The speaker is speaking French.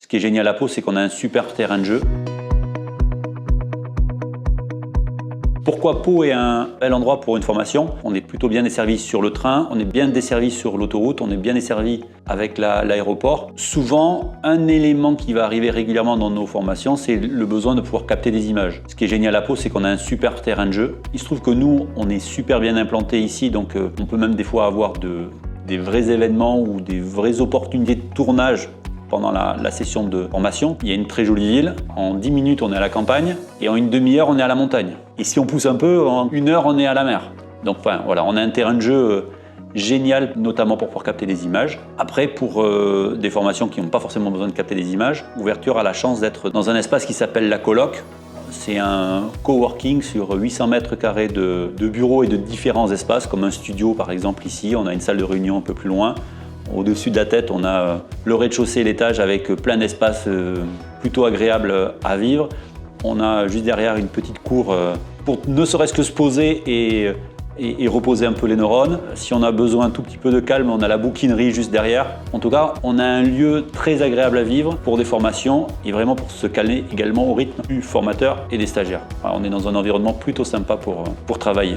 Ce qui est génial à Pau, c'est qu'on a un super terrain de jeu. Pourquoi Pau est un bel endroit pour une formation? On est plutôt bien desservi sur le train, on est bien desservi sur l'autoroute, on est bien desservi avec l'aéroport. Souvent, un élément qui va arriver régulièrement dans nos formations, c'est le besoin de pouvoir capter des images. Ce qui est génial à Pau, c'est qu'on a un super terrain de jeu. Il se trouve que nous, on est super bien implanté ici, donc on peut même des fois avoir des vrais événements ou des vraies opportunités de tournage pendant la session de formation. Il y a une très jolie ville. En 10 minutes, on est à la campagne et en une demi-heure, on est à la montagne. Et si on pousse un peu, en 1 heure, on est à la mer. Donc enfin, voilà, on a un terrain de jeu génial, notamment pour pouvoir capter des images. Après, pour des formations qui n'ont pas forcément besoin de capter des images, Ouverture a la chance d'être dans un espace qui s'appelle la Coloc. C'est un coworking sur 800 mètres carrés de bureaux et de différents espaces, comme un studio par exemple ici. On a une salle de réunion un peu plus loin. Au-dessus de la tête, on a le rez-de-chaussée, l'étage avec plein d'espaces plutôt agréables à vivre. On a juste derrière une petite cour pour ne serait-ce que se poser et reposer un peu les neurones. Si on a besoin un tout petit peu de calme, on a la bouquinerie juste derrière. En tout cas, on a un lieu très agréable à vivre pour des formations et vraiment pour se calmer également au rythme du formateur et des stagiaires. Alors, on est dans un environnement plutôt sympa pour travailler.